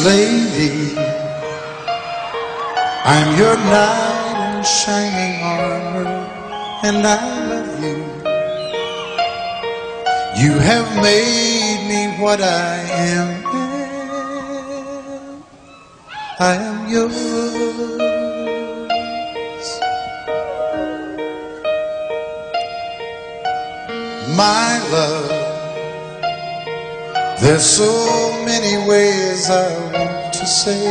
lady, I'm your knight in shining armor, and I love you. You have made me what I am. I am yours. My love, there's so many ways I want to say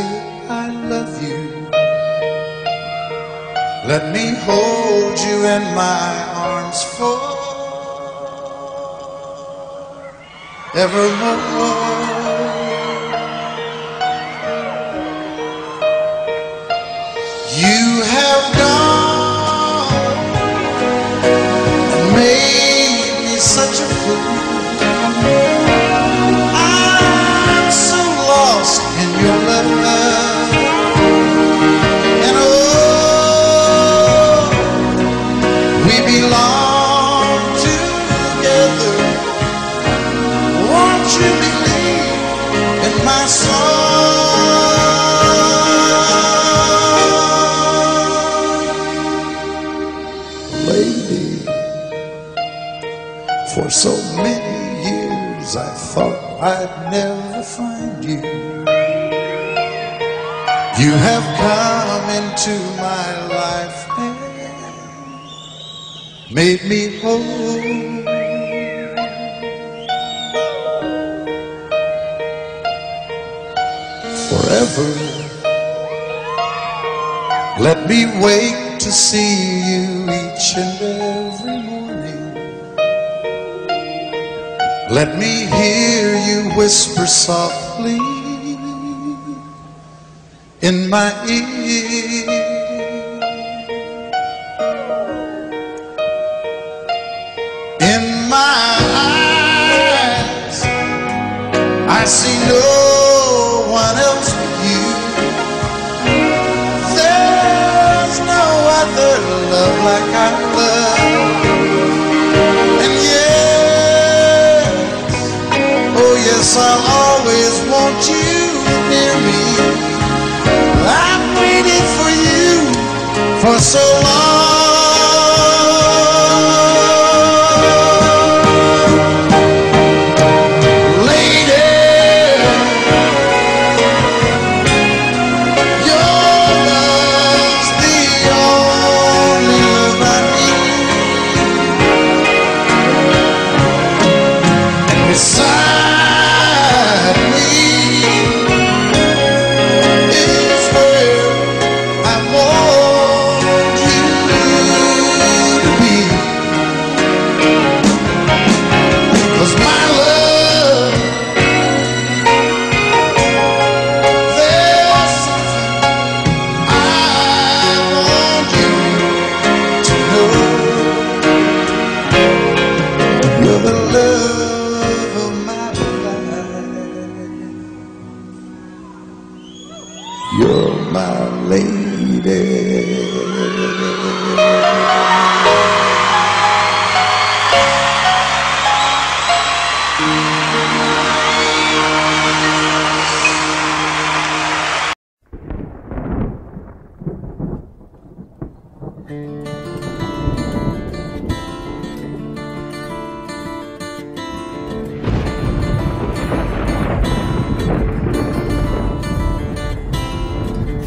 I love you. Let me hold you in my arms forevermore. You have gone and made me such a fool. I'm so lost in your love, and oh, we belong together. Won't you believe in my song? Lady, for so many years I thought I'd never find you. You have come into my life and made me whole. Forever, let me wake to see you each and every morning. Let me hear you whisper softly in my ear. In my eyes, I see no one else but you. There's no other love like I love. And yes, oh yes, I'll always want you near me. I've waited for you for so long. You're my lady.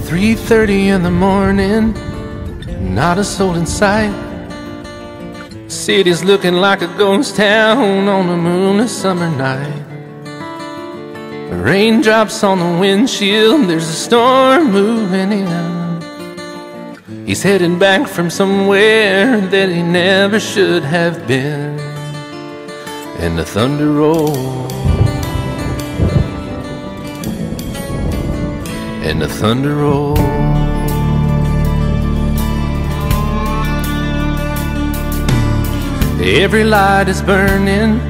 "3:30 in the morning, not a soul in sight. City's looking like a ghost town on a moonless summer night. Raindrops on the windshield, there's a storm moving in. He's heading back from somewhere that he never should have been. And the thunder rolls, and the thunder rolls. Every light is burning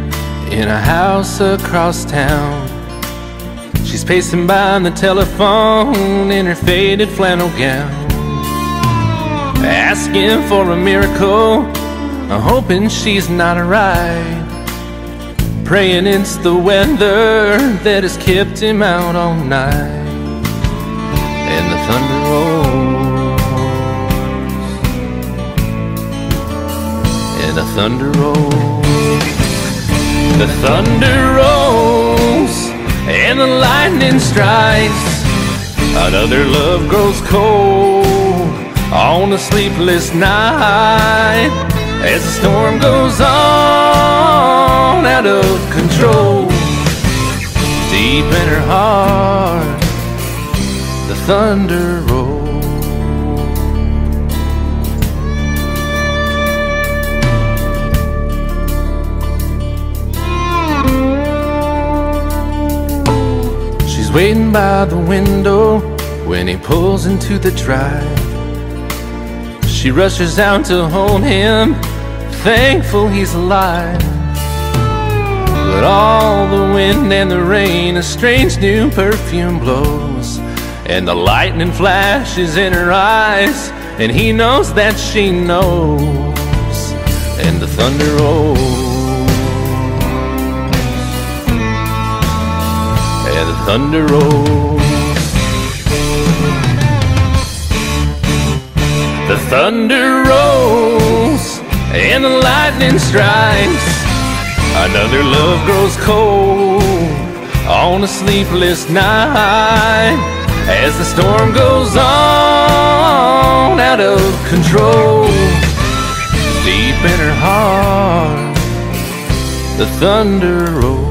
in a house across town. She's pacing by the telephone in her faded flannel gown, asking for a miracle, hoping she's not alright, praying it's the weather that has kept him out all night. thunder rolls, and the thunder rolls. The thunder rolls, and the lightning strikes. Another love grows cold on a sleepless night, as the storm goes on out of control. Deep in her heart, the thunder rolls. She's waiting by the window when he pulls into the drive. She rushes out to hold him, thankful he's alive. But all the wind and the rain, a strange new perfume blows, and the lightning flashes in her eyes, and he knows that she knows, and the thunder rolls, and the thunder rolls. The thunder rolls, and the lightning strikes. Another love grows cold on a sleepless night, as the storm goes on out of control. Deep in her heart, the thunder rolls.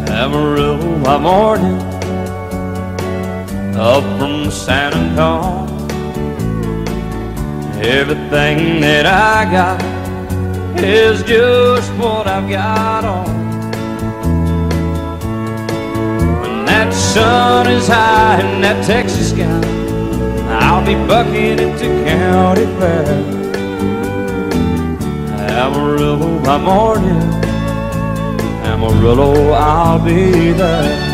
Amarillo by morning, up from San Antonio. Everything that I got is just what I've got on. When that sun is high in that Texas sky, I'll be bucking into county fair. Amarillo by morning, Amarillo, I'll be there.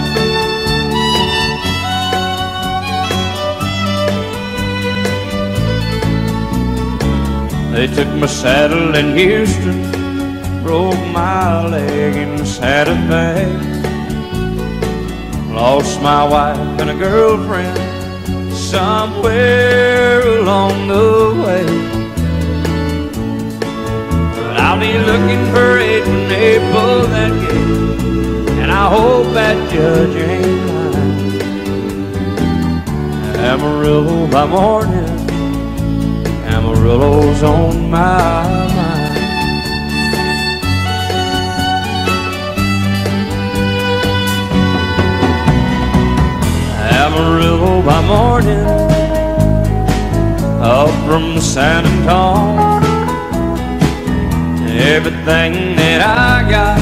They took my saddle in Houston, broke my leg in Santa Fe. Lost my wife and a girlfriend somewhere along the way. But I'll be looking for it when they pull that gate, and I hope that judge ain't lying. Amarillo by morning, Amarillo's on my mind. Amarillo by morning, up from San Antonio. Everything that I got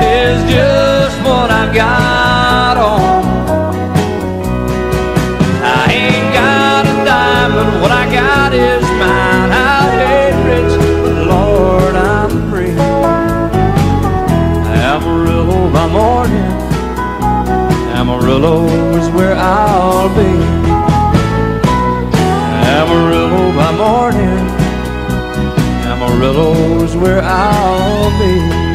is just what I've got on. I ain't got a dime, but what I got is mine. I ain't rich, but Lord, I'm free. Amarillo by morning, Amarillo is where I'll be. Amarillo by morning, Amarillo is where I'll be.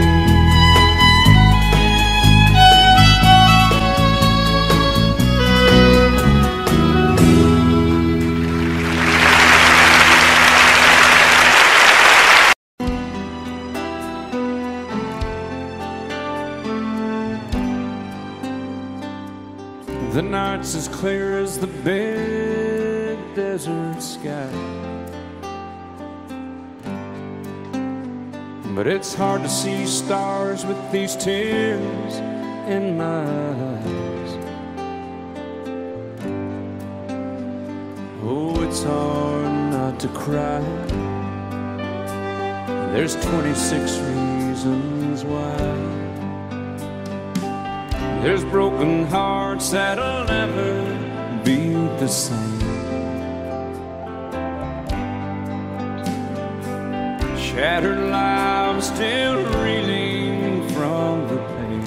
The night's as clear as the big desert sky, but it's hard to see stars with these tears in my eyes. Oh, it's hard not to cry There's 26 reasons why. There's broken hearts that'll never be the same. Shattered lives still reeling from the pain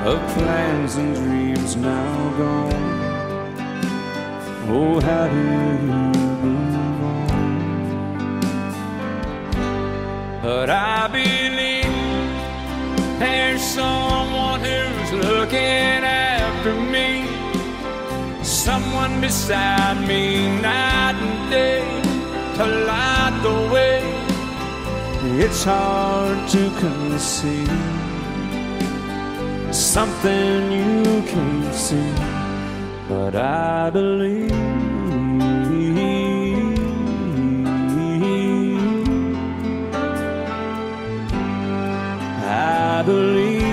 of plans and dreams now gone. Oh, how do you move on? But I believe there's someone who's looking after me, someone beside me night and day to light the way. It's hard to conceive something you can't see, but I believe. I believe.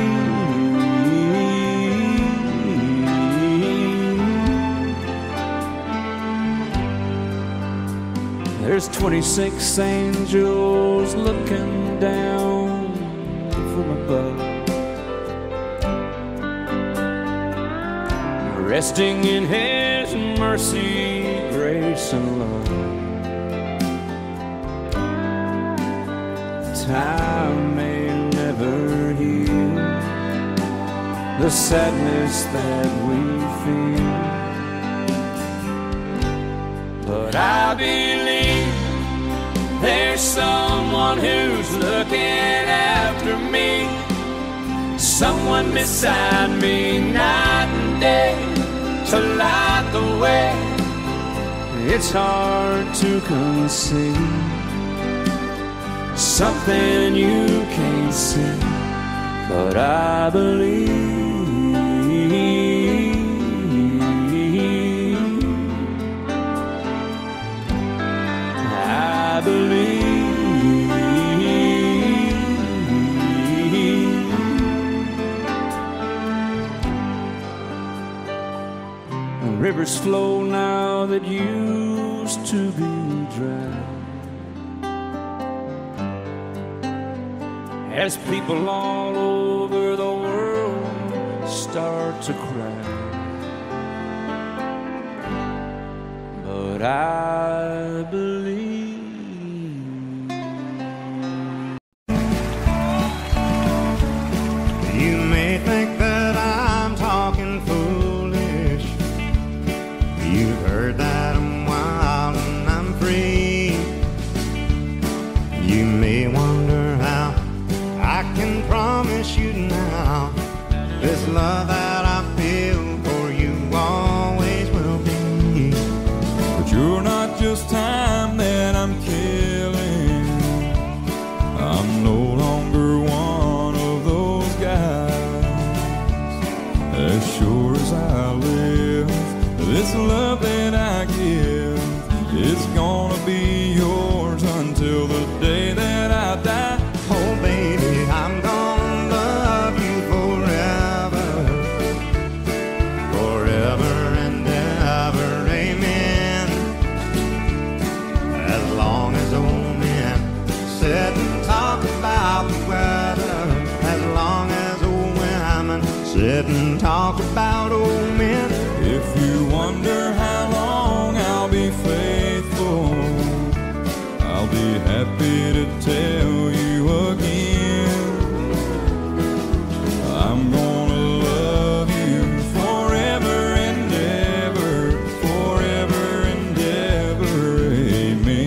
There's 26 angels looking down from above, resting in His mercy, grace, and love. Time may never heal the sadness that we feel, but I believe there's someone who's looking after me, someone beside me night and day to light the way. It's hard to conceive something you can't see, but I believe. I believe. Rivers flow now that used to be dry, as people all over the world start to cry. But I believe. You may think that I'm talking foolish. You've heard that I'm wild and I'm free. You may wonder how I can promise you now this love that I feel for you always will be. But you're not just time that I'm killing. I'm no longer one of those guys. As sure as I live, this love that I give, it's gonna be yours until the day that I die. Oh baby, I'm gonna love you forever, forever and ever, amen. As long as old men sit and talk about the weather, as long as old women sit and talk about old men. If you wonder how long I'll be faithful, I'll be happy to tell you again. I'm gonna love you forever and ever, forever and ever, amen.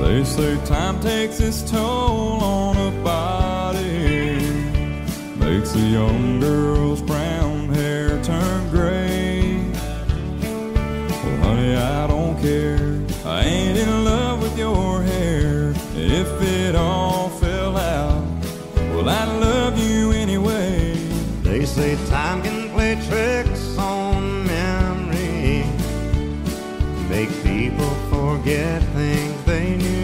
They say time takes its toll on a body, makes a young girl's brown hair turn gray. Well, honey, I don't care. I ain't in love with your hair. If it all fell out, well, I love you anyway. They say time can play tricks on memory, make people forget things they knew.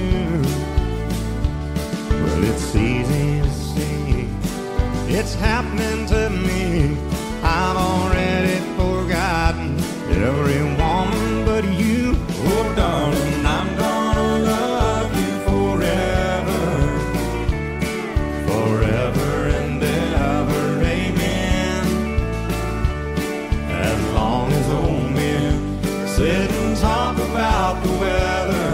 it's easy to see. It's happening to me. I've already forgotten every woman but you. Oh, darling, I'm gonna love you forever, forever and ever, amen. As long as old men sit and talk about the weather,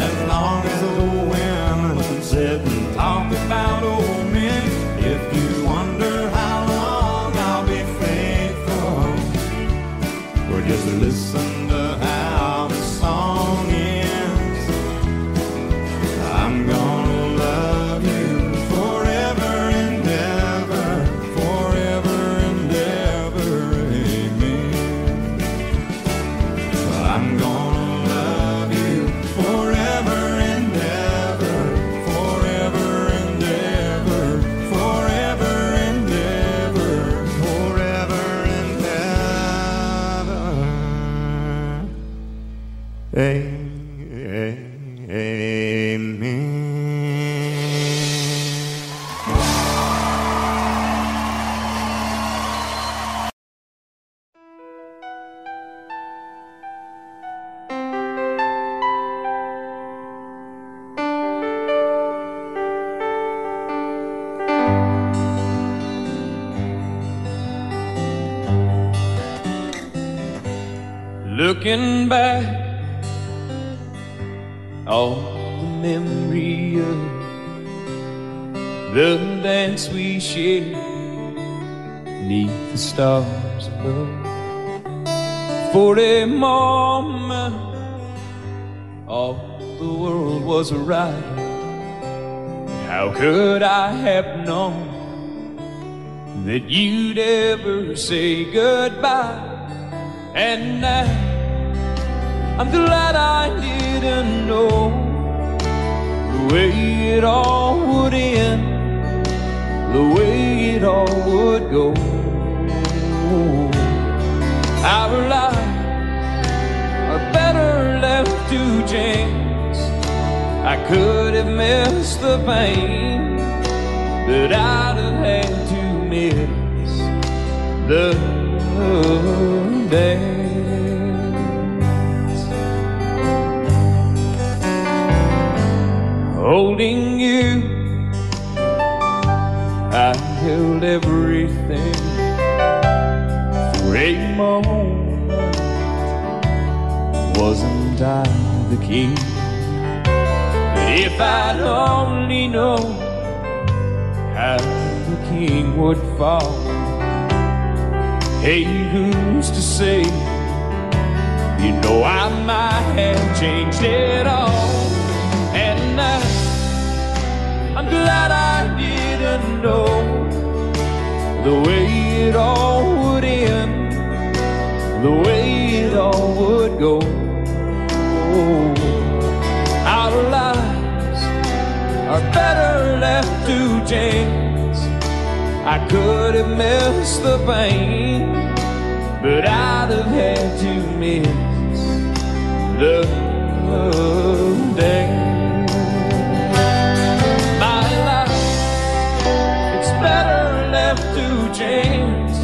as long as old women sit and talk about old men. If you wonder how long I'll be faithful, or just listen to how the song ends, I'm gonna love you forever and ever, forever and ever, amen. I'm gonna love you forever and ever, forever and ever, forever and ever, forever and ever, amen. Looking back, all the memory of the dance we shared neath the stars above. For a moment, all the world was right. How could I have known that you'd ever say goodbye? And now I'm glad I didn't know the way it all would end, the way it all would go. Our lives are better left to chance. I could have missed the pain, but I'd have had to miss the dance. Holding you, I held everything. For a moment, wasn't I the king? But if I'd only known how the king would fall, hey, who's to say? You know I might have changed it all. And I'm glad I didn't know the way it all would end, the way it all would go. Our lives are better left to chance. I could have missed the pain, but I'd have had to miss the dance. My life, it's better left to chance.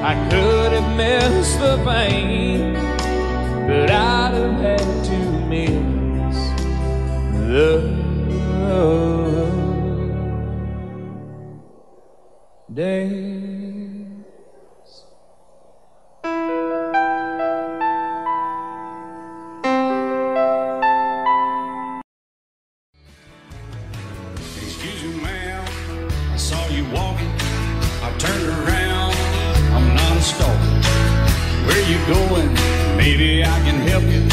I could have missed the pain, but I'd have had to miss the dance. Excuse me, ma'am, I saw you walking. I turned around, I'm not a stalker. Where you going? Maybe I can help you.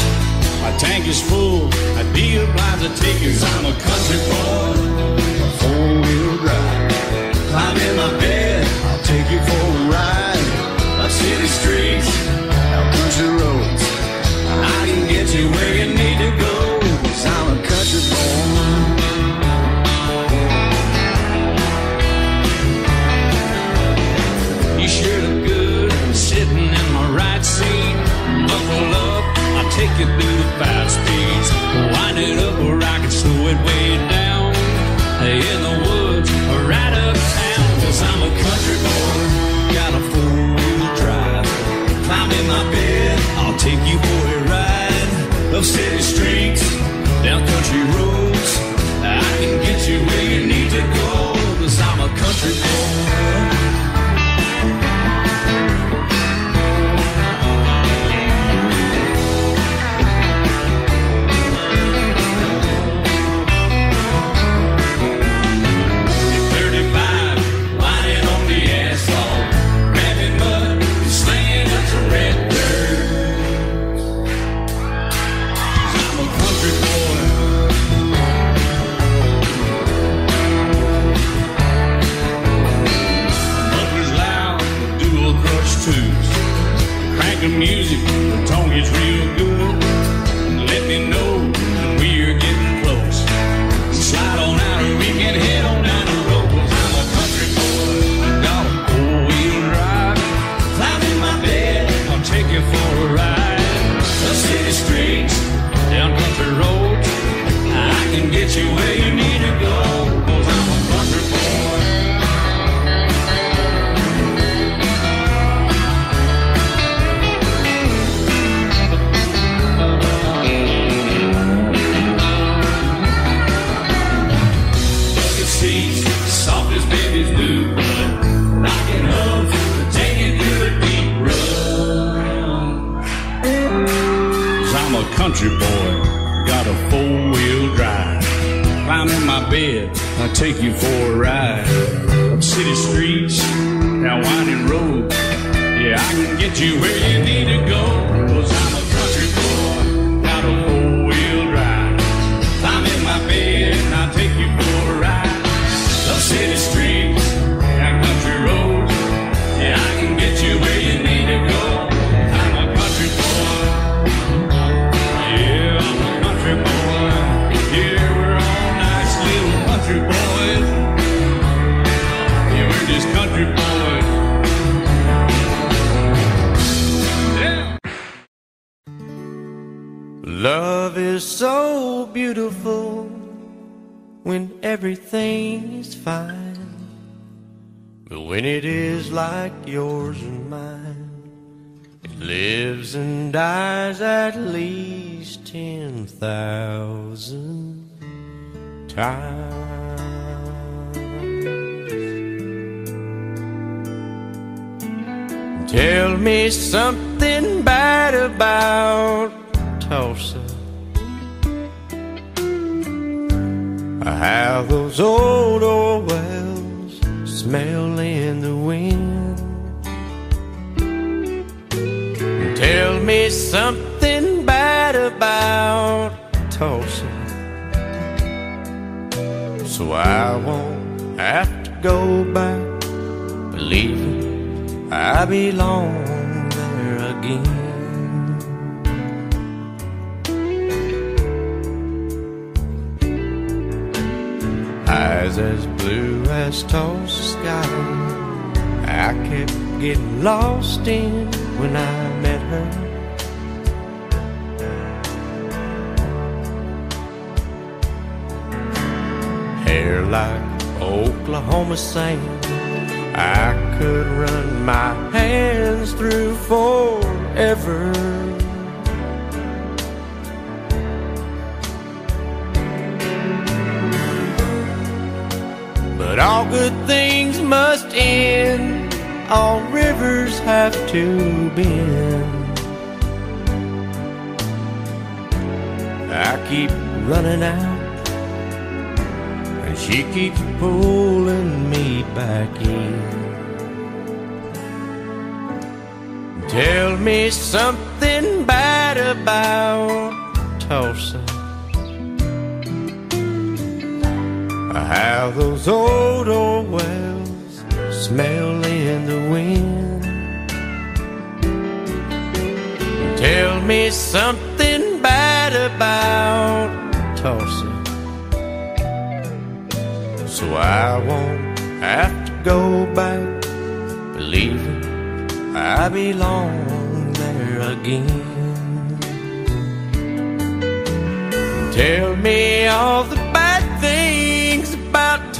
My tank is full, I'd be obliged to take you. 'Cause I'm a country boy, a four-wheel drive. Climb in my bed, I'll take you for a ride. Up city streets, out country roads, I can get you where you need to go. 'Cause I'm a country boy. You sure look good sitting in my right seat. Buckle up, I'll take you through the 5 speeds. Wind it up where I can slow it way down. in the woods or right uptown. 'Cause I'm a country boy, got a four-wheel drive. Climb in my bed, I'll take you for a ride. Up city streets, down country roads, I can get you where you need to go. 'Cause I'm a country boy. The music, the tone gets real good. Let me know when we're getting close. Slide on out and we can head on down the road. 'Cause I'm a country boy, got a four-wheel drive. Climb in my bed, I'll take you for a ride. The city streets, down country roads, I can get you where you need to go. 'Cause I'm a country boy. Soft as babies do, but rocking up to take it through a deep run. 'Cause I'm a country boy, got a four-wheel drive. Climb in my bed, I'll take you for a ride. Up city streets, down winding roads, yeah, I can get you where you need to go. 'Cause I'm a country boy, got a four-wheel drive. Climb in my bed, and I'll take you for a ride. Up city streets, down country roads, yeah, I can get you where you need to go. I'm a country boy, yeah, I'm a country boy. Yeah, we're all nice little country boys. Yeah, we're just country boys. Yeah. Love is so beautiful when everything is fine, but when it is like yours and mine, it lives and dies at least 10,000 times. Tell me something bad about Tulsa, how those old wells smell in the wind. Tell me something bad about Tulsa, so I won't have to go back believing I belong there again. Eyes as blue as Tulsa sky, I kept getting lost in when I met her. Hair like Oklahoma sand, I could run my hands through forever. But all good things must end, all rivers have to bend. I keep running out, and she keeps pulling me back in. Tell me something bad about Tulsa, how those old wells smell in the wind. Tell me something bad about Tulsa, so I won't have to go back believing I belong there again. Tell me all the bad things about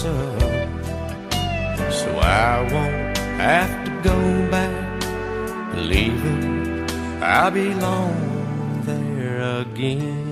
up, so I won't have to go back, believing I belong there again.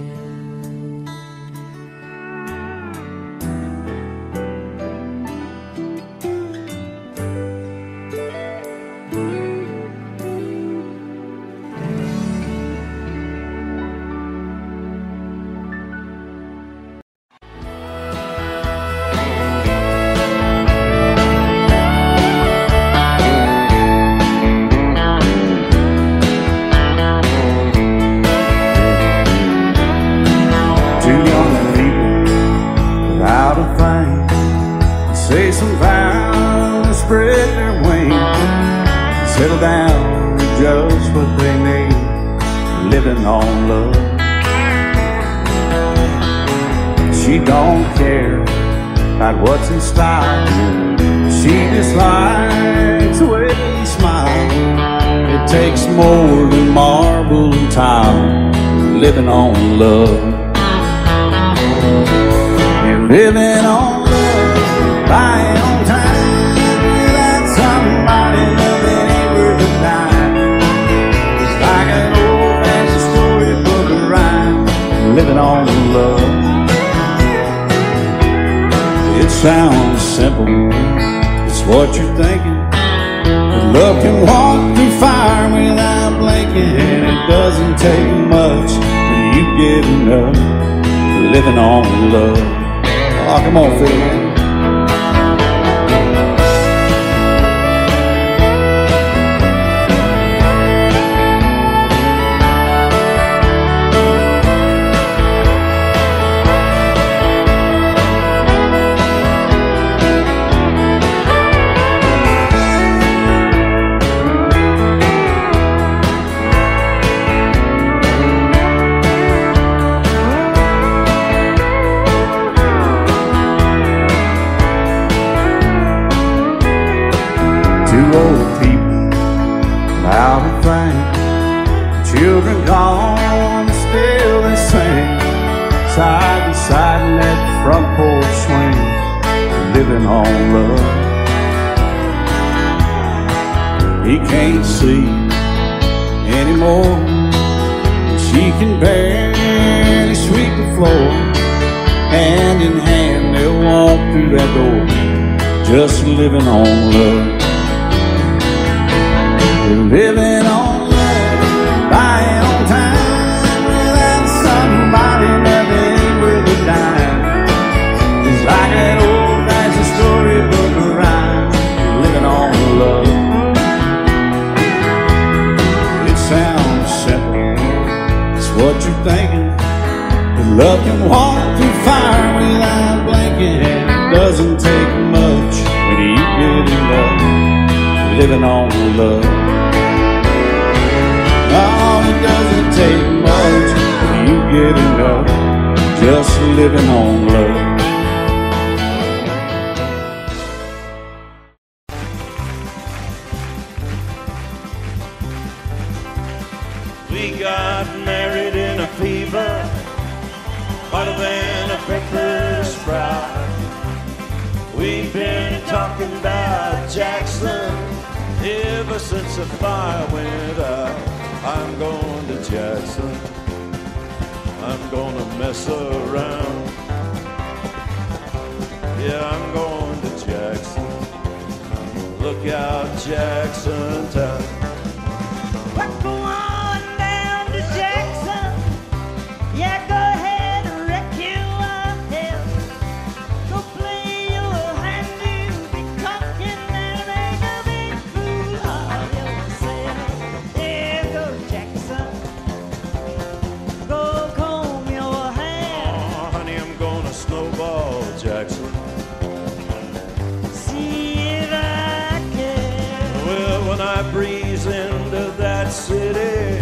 Say some vows, spread their wings, settle down to just what they need, living on love. She don't care about what's in style, she just likes the way you smile. It takes more than marble and tile, living on love. You're living on buying on time without somebody loving ain't worth a dime. It's like an old-fashioned storybook of rhyme, living on love. It sounds simple, it's what you're thinking, but love can walk through fire without blinking, and it doesn't take much for you getting up, living on love. Oh, come on, Phil. Two old people out of frame, children gone, still they sing, side by side in that front porch swing, living on love. He can't see anymore, she can barely sweep the floor. Hand in hand they'll walk through that door, just living on love. Living on love, buying on time without somebody loving ain't worth a dime. It's like an old-fashioned storybook of rhyme, living on love. It sounds simple, it's what you're thinking, but love can walk through fire without blinking, and it doesn't take much when you get in love, living on love. Oh, it doesn't take much when you get enough, just living on love. We got married in a fever, hotter than a pepper sprout. We've been talking about Jackson ever since the fire went out. I'm going to Jackson, I'm gonna mess around. Yeah, I'm going to Jackson, look out Jackson town. We're going down to Jackson, yeah, go ahead and wreck you hell. Go play your hand, you be cocking and make a big fool of yourself. There goes Jackson, go comb your hair. Oh, honey, I'm gonna snowball Jackson, See if I can. well, when I breeze into that city,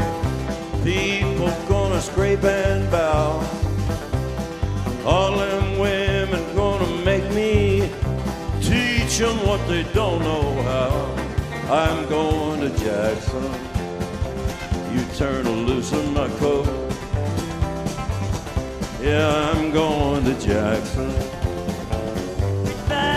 people gonna scrape and bow. All them women gonna make me teach them what they don't know how. I'm going to Jackson, you turn loose in my coat. Yeah, I'm going to Jackson. If I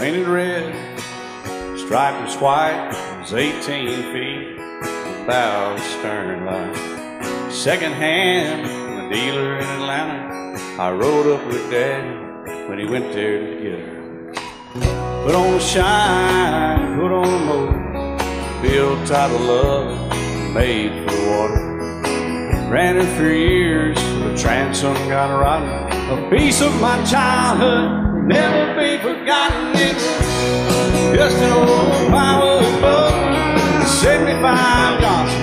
painted red, stripe was white, it was 18 feet, bow stern line. Second hand from a dealer in Atlanta, I rode up with Daddy when he went there to get her. Put on a shine, put on a motor, built out of love, made for the water. Ran her for years, the transom got rotten. A piece of my childhood will never be forgotten. It's just an old plywood boat, 75 Johnson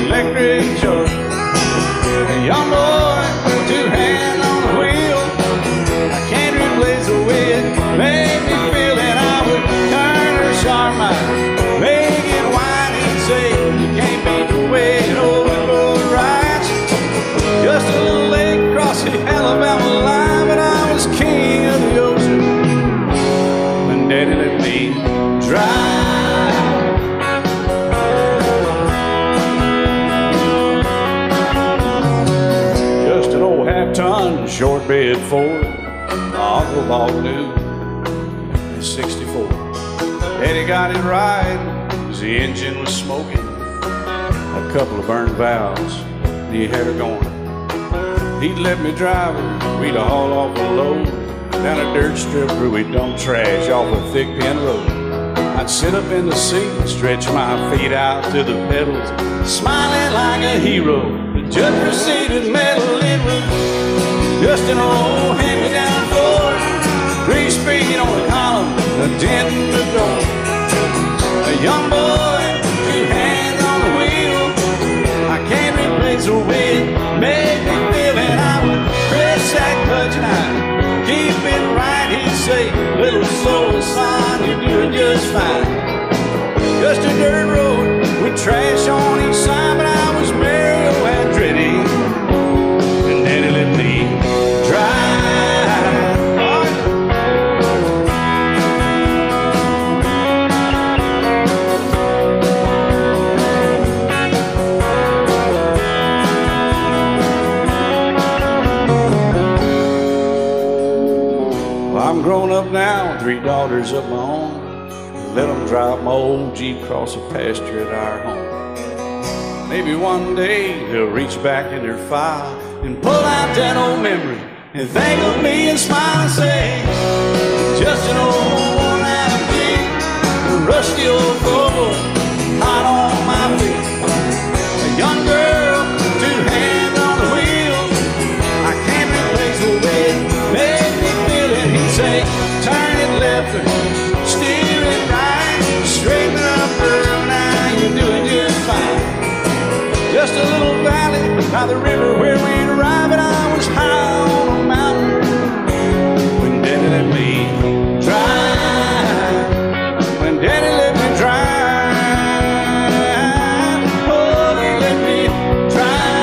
electric jug. A young boy, two hands on the wheel. I can't replace the way it made me feel that I would turn her sharp mind, make it wide and say you can't beat the way it overload rides. Just a little lake across the Alabama line, but I was king of the ocean when Daddy let me drive. Just an old half-ton short bed Ford, my uncle bought new in '64. Daddy got it right, cause the engine was smoking, a couple of burned valves, he had her going. He'd let me drive her, we'd haul off a load down a dirt strip where we'd dump trash off a thick pin road. I'd sit up in the seat and stretch my feet out to the pedals, smiling like a hero. The judge proceeded metal, it was just an old hand-me-down Ford, 3-speed on the column, a dent in the door. A young boy, two hands on the wheel, I can't replace the way it made me feel, and I would press that clutch and I'd keep it right. He'd say, little slow, son, you're doing just fine. Just a dirt road with trash on each side, but I was Mario Andretti, and Daddy let me drive. I'm grown up now, 3 daughters of my own. Let them drive my old Jeep across the pasture at our home. Maybe one day they'll reach back in their file and pull out that old memory and think of me and smile and say, just an old worn-out Jeep, a rusty old Volvo, hot on my feet. A young girl, 2 hands on the wheel, I can't replace the way it made me feel it. He'd say, turn it left or steer it right, straighten up, girl, now you're doing just fine. Just a little valley by the river where we'd arrive, and I was high on a mountain when Daddy let me drive. When Daddy let me drive, oh, he let me drive.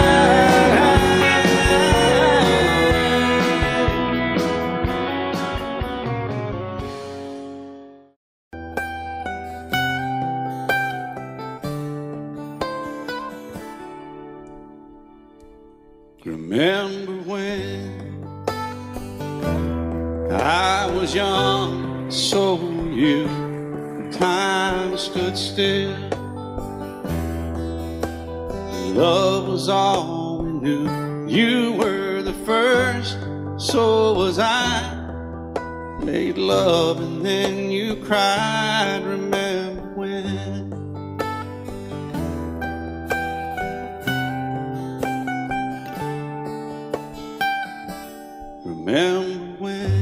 Remember when I was young, so were you, and time stood still. Love was all we knew. You were the first, so was I. Made love and then you cried. Remember when? Remember when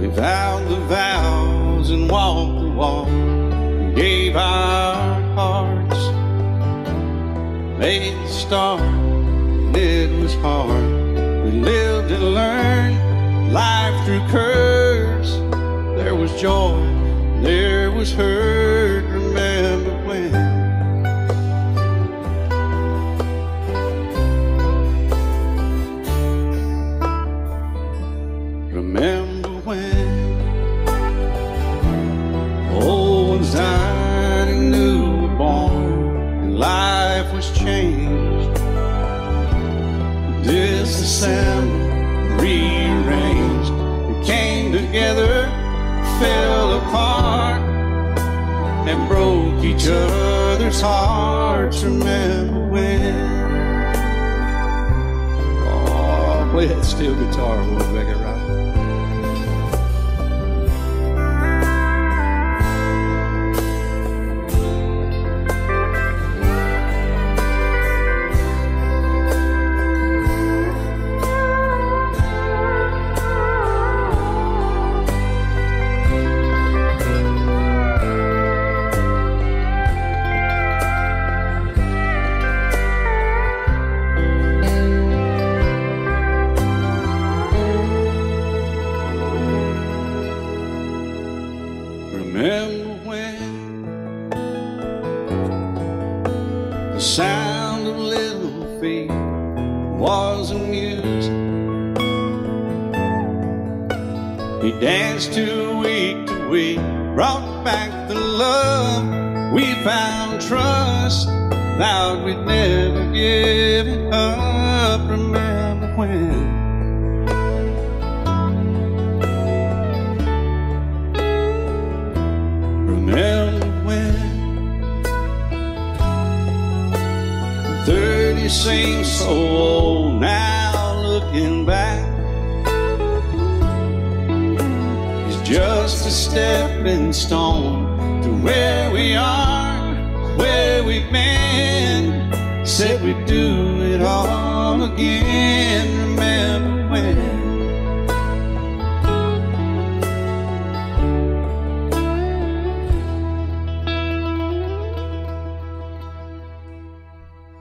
we vowed the vows and walked the walk, and gave our hearts, made the start, and it was hard. We lived and learned life through curves. There was joy, there was hurt. Remember when? Remember when old ones died and new were born, and life was changed, disassembled, rearranged. We came together together fell apart and broke each other's hearts. Remember when? Oh, play that steel guitar, we'll make it right. Remember when the sound of little feet was amusing? He danced to week, brought back the love. We found trust, vowed we'd never give it up. Remember when? Remember when 30 seems so old now, looking back. It's just a stepping stone to where we are, where we've been. Said we'd do it all again. Remember when?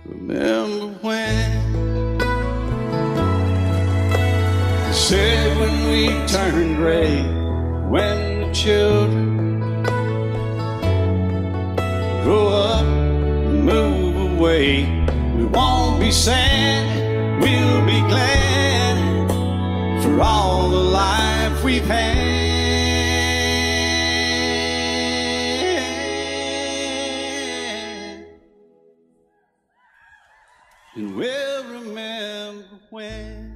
Remember when they said when we turned gray, when the children grow up and move away, we won't be sad, we'll be glad for all the life we've had. And we'll remember when.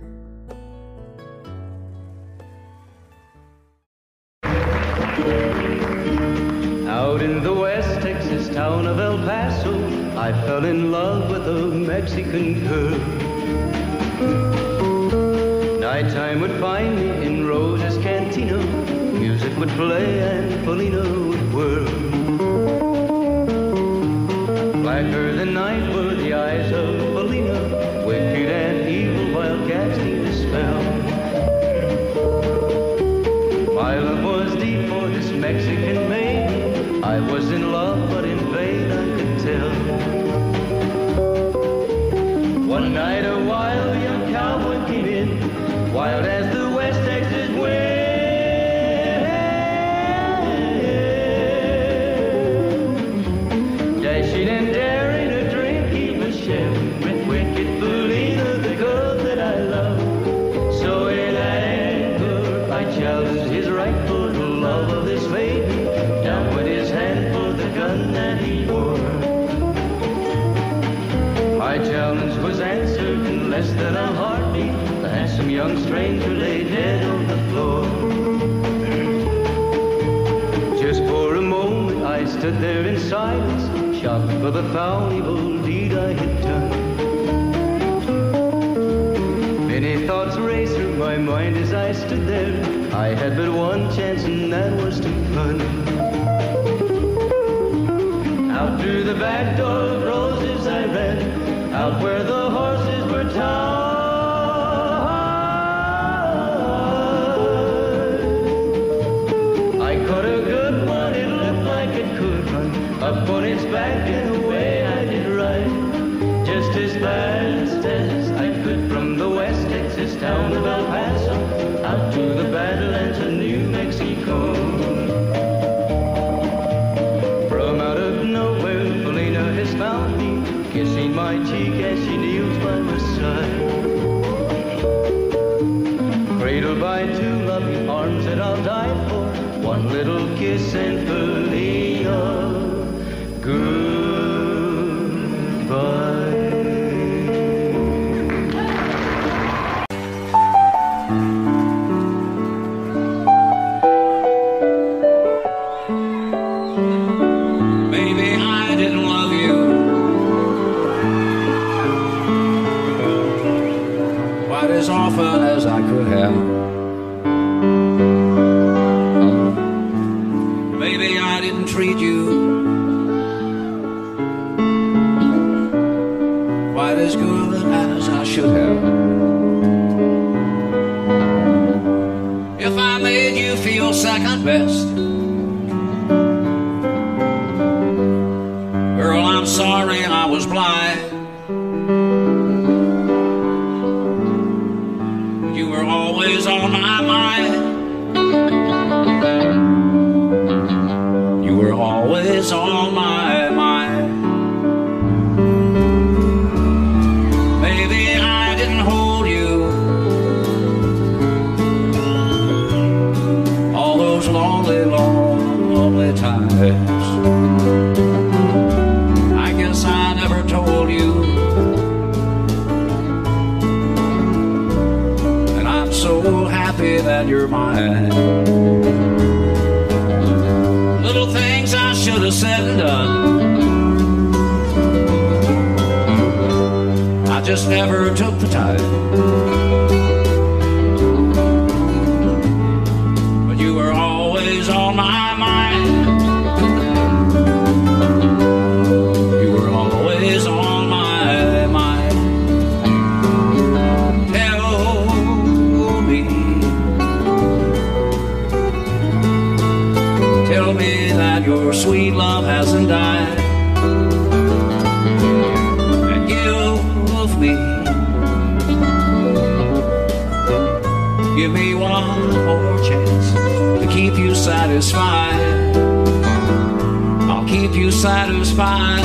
Out in the West Texas town of El Paso, I fell in love with a Mexican girl. Nighttime would find me in Rosa's cantina, music would play and Felina would whirl. Blacker than night were the eyes of Felina, wicked and evil wildcats need a spell. My love was deep for this Mexican maiden, I was in love but in vain I could tell. One night a wild young cowboy came in, wild as the West Texas wind. Dashing and daring a drink he was sharing with wicked Felina, the girl that I love. So in anger I challenged his right for the love of this maiden. Down went his hand for the gun that he wore. My challenge was answered in less than a heartbeat. The handsome young stranger lay dead on the floor. Just for a moment I stood there in silence, shocked for the foul evil deed I had done. Many thoughts raced through my mind as I stood there. I had but one chance and that was to run. Out through the back door of roses I ran, out where the horses were tied. I caught a good one, it looked like it could run, up on its back and away I did ride. Just as fast as I could from the West Texas town of El Paso, out to the Badlands of New Mexico. From out of nowhere, Felina has found me, kissing my cheek as she kneels by my side. Cradled by two loving arms that I'll die for, one little kiss and Felina, goodbye. as often as I could have. Maybe I didn't treat you quite as good as I should have. If I made you feel second best, girl, I'm sorry I was blind. You were always on my mind. You were always on my mind. Maybe I didn't hold you all those lonely, lonely times. I guess I never told you, and I'm so happy that you're mine. Little things I should have said and done, I just never took the time. But you were always on my mind. You were always on my mind. Tell me that your sweet love hasn't died, and give me one more chance to keep you satisfied. I'll keep you satisfied.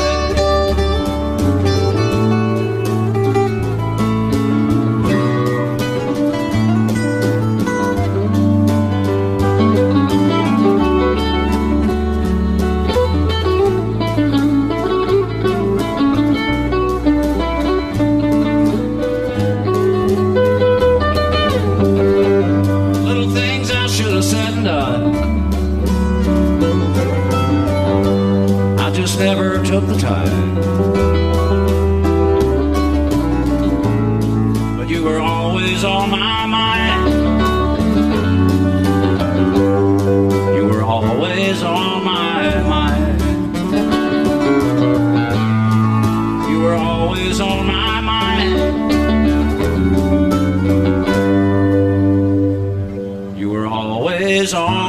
Never took the time, but you were always on my mind. You were always on my mind. You were always on my mind. You were always on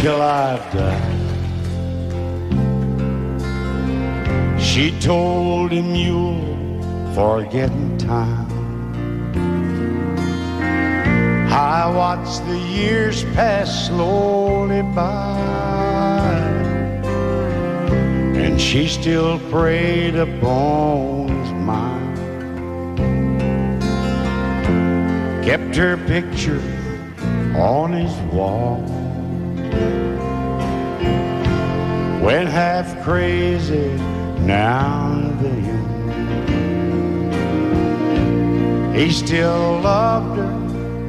till I die. She told him you'll forget in time. I watched the years pass slowly by, and she still preyed upon his mind. Kept her picture on his wall. Went half crazy now and then. He still loved her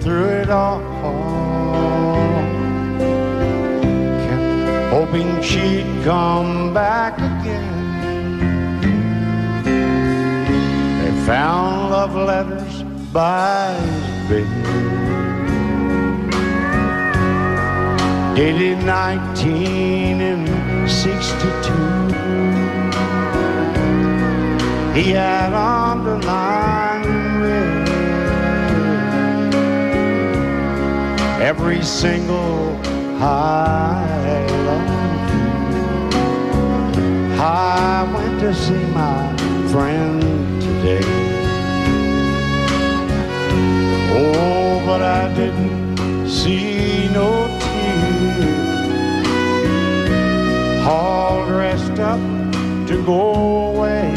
through it all. Kept hoping she'd come back again. They found love letters by his bed, dated 1962. He had underlined red every single I love you. I went to see my friend today. Oh, but I didn't see no tears, all dressed up to go away.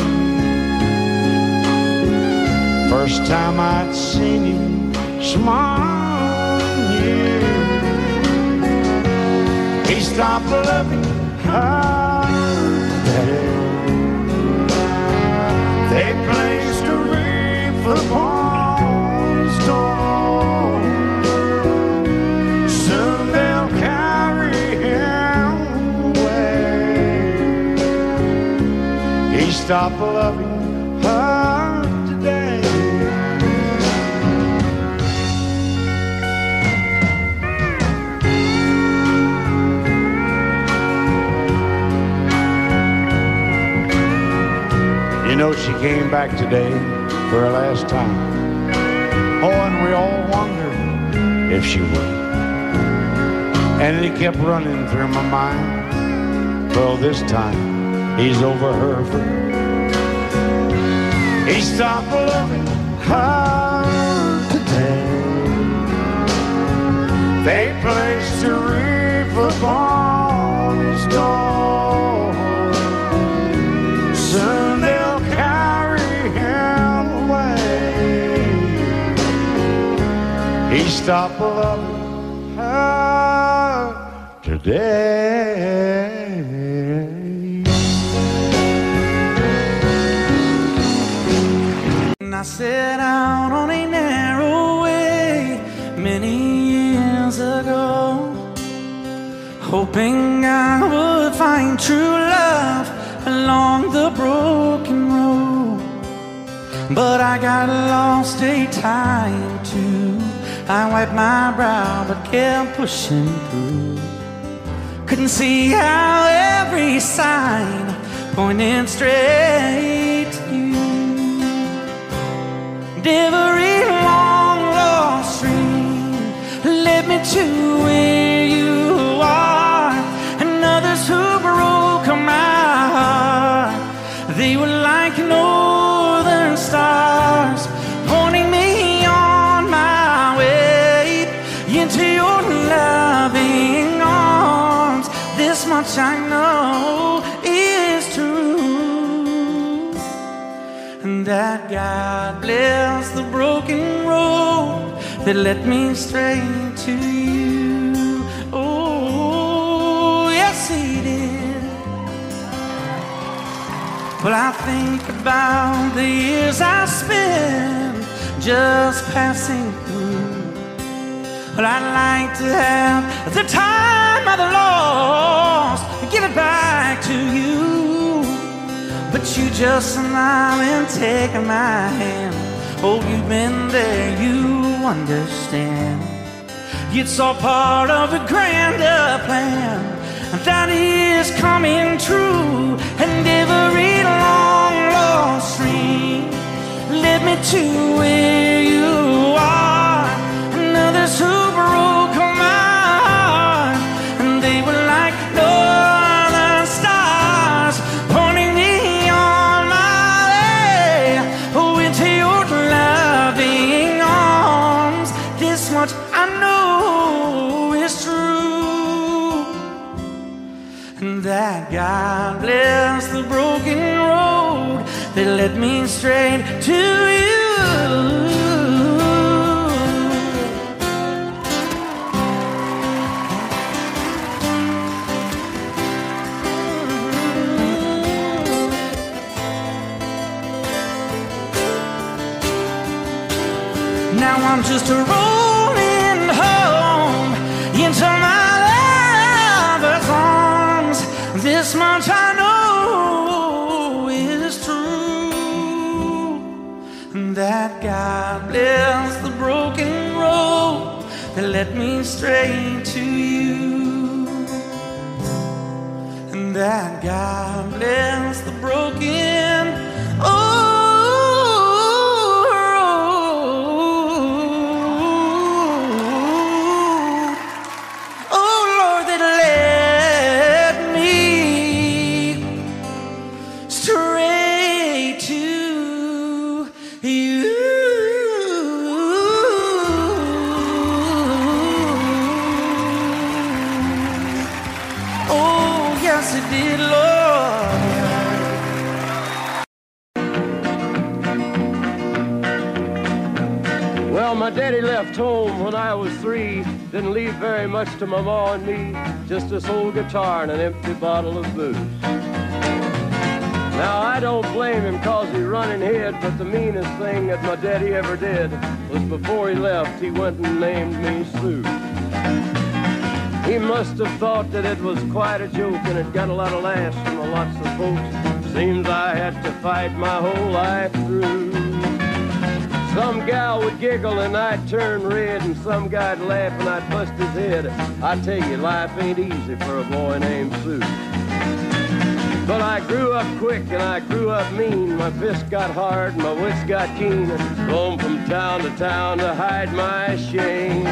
First time I'd seen him smile in years. He stopped looking hard at it. They placed a wreath upon his door. stopped loving her today. You know, she came back today for her last time. Oh, and we all wondered if she would. And it kept running through my mind. Well, this time he's over her for good. He stopped loving her today. They placed a wreath upon his door. Soon they'll carry him away. He stopped loving her today. I set out on a narrow way many years ago, hoping I would find true love along the broken road. But I got lost a time too. I wiped my brow but kept pushing through. Couldn't see how every sign pointed straight to you. Every long lost stream led me to where you are, and others who broke my heart, they were like northern stars, pointing me on my way into your loving arms. This much I know is true, that God bless the broken road that led me straight to you. Oh, yes, He did. Well, I think about the years I spent just passing through. Well, I'd like to have the time I've lost, give it back to you. But you just smile and take my hand. Oh, you've been there, you understand. It's all part of a grander plan that is coming true. And every long lost stream led me to where you are, and others who broke my heart, and they were like northern stars, pointing me much I know is true, and that God bless the broken road that led me straight to you. Now I'm just a rolling home into my lover's arms. This much I know is true, that God bless the broken road that led me straight to you, and that God bless the broken My daddy left home when I was 3, didn't leave very much to my ma and me, just this old guitar and an empty bottle of booze. Now I don't blame him cause he run and hid, but the meanest thing that my daddy ever did was before he left, he went and named me Sue. He must have thought that it was quite a joke and it got a lot of laughs from lots of folks. Seems I had to fight my whole life through. Some gal would giggle and I'd turn red, and some guy'd laugh and I'd bust his head. I tell you, life ain't easy for a boy named Sue. But I grew up quick and I grew up mean. My fists got hard and my wits got keen. Roamed from town to hide my shame.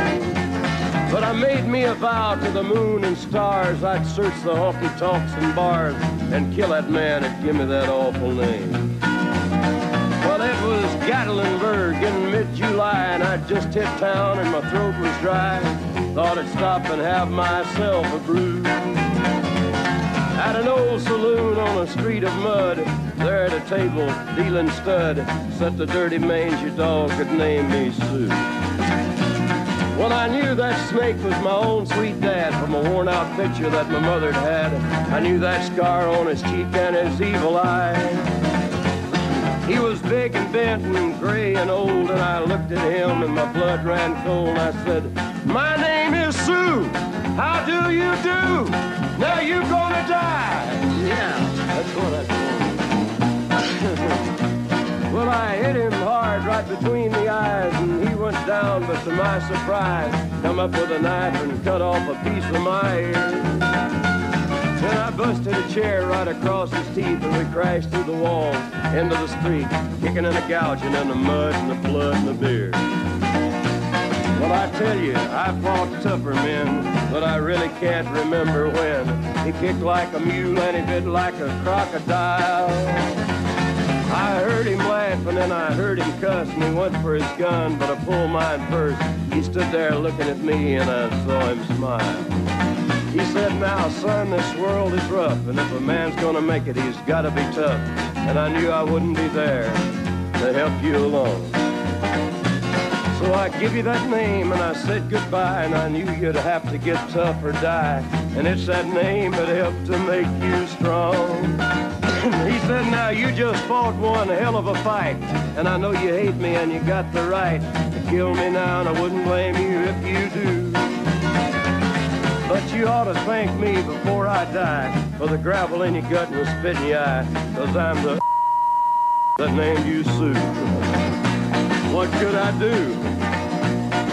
But I made me a vow to the moon and stars. I'd search the honky-tonks and bars and kill that man that give me that awful name. Well, it was Gatlinburg in mid-July, and I'd just hit town and my throat was dry. Thought I'd stop and have myself a brew. At an old saloon on a street of mud, there at a table, dealing stud, sat the dirty mangy dog that named me Sue. Well, I knew that snake was my own sweet dad from a worn-out picture that my mother'd had. I knew that scar on his cheek and his evil eye. He was big and bent and gray and old, and I looked at him and my blood ran cold. I said, "My name is Sue. How do you do? Now you gonna die." Yeah, that's what I told him. Well, I hit him hard right between the eyes, and he went down, but to my surprise, come up with a knife and cut off a piece of my ear. Then I busted a chair right across his teeth, and we crashed through the walls into the street, kicking and a gouging in the mud and the blood and the beer. Well, I tell you, I fought tougher men, but I really can't remember when. He kicked like a mule and he bit like a crocodile. I heard him laugh and then I heard him cuss, and he went for his gun, but I pulled mine first. He stood there looking at me and I saw him smile. He said, "Now, son, this world is rough, and if a man's gonna make it, he's gotta be tough." And I knew I wouldn't be there to help you along. So I give you that name and I said goodbye, and I knew you'd have to get tough or die. And it's that name that helped to make you strong. He said, "Now you just fought one hell of a fight, and I know you hate me and you got the right to kill me now, and I wouldn't blame you if you do. But you ought to thank me before I die for the gravel in your gut and the spit in your eye, 'cause I'm the that named you Sue." What could I do?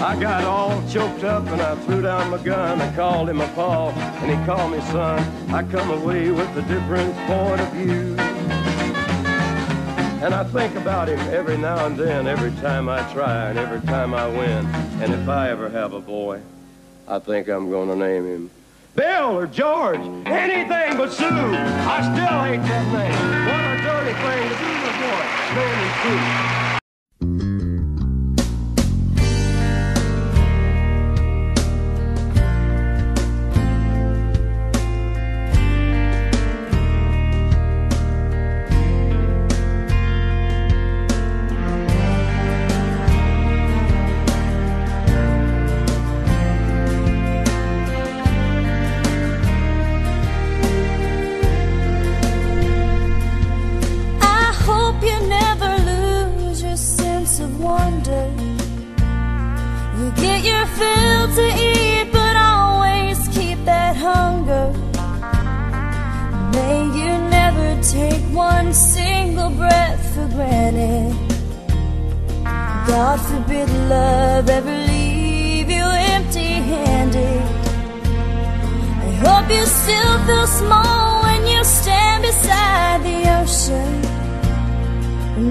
I got all choked up and I threw down my gun. I called him a paw and he called me son. I come away with a different point of view. And I think about him every now and then, every time I try and every time I win. And if I ever have a boy, I think I'm gonna name him Bill or George, anything but Sue. I still hate that name. What a dirty thing to do to a boy. Name him Sue. To eat, but always keep that hunger. May you never take one single breath for granted. God forbid love ever leave you empty-handed. I hope you still feel small when you stand beside the ocean.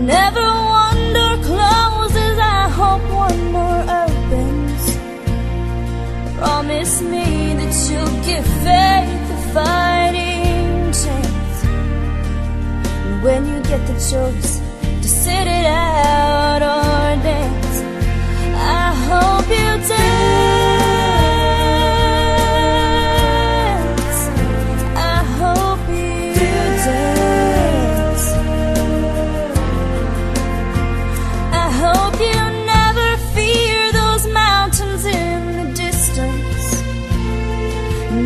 Never one door closes, I hope one more opens. Promise me that you'll give faith a fighting chance. And when you get the choice to sit it out or dance, I hope you dance. I hope you dance. I hope you never fear those mountains in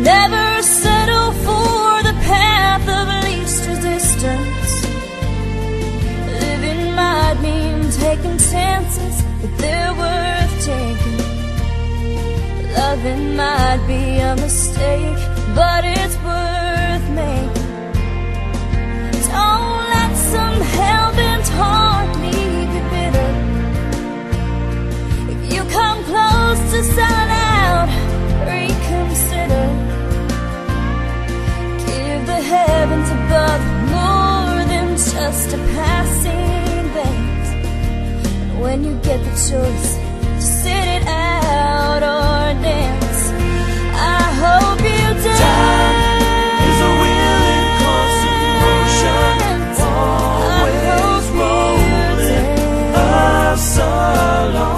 never settle for the path of least resistance. Living might mean taking chances, but they're worth taking. Loving might be a mistake, but it's worth making. Don't to sign out, reconsider. Give the heavens above more than just a passing glance. And when you get the choice to sit it out or dance, I hope you dance. Time is a wheel in constant motion, always rolling us along.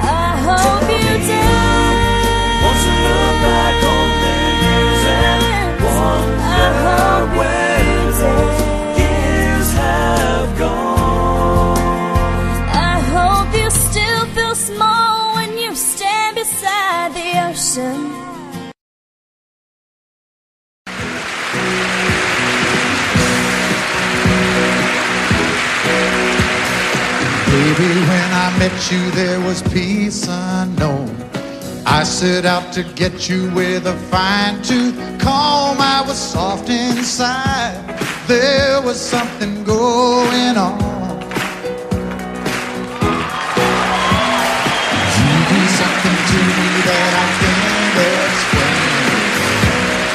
I hope you dance. Want to look back on the years and wonder where those years have gone. I hope you still feel small when you stand beside the ocean. Baby, when I met you, there was peace unknown. I set out to get you with a fine-tooth comb. I was soft inside. There was something going on. You do something to me that I can't explain.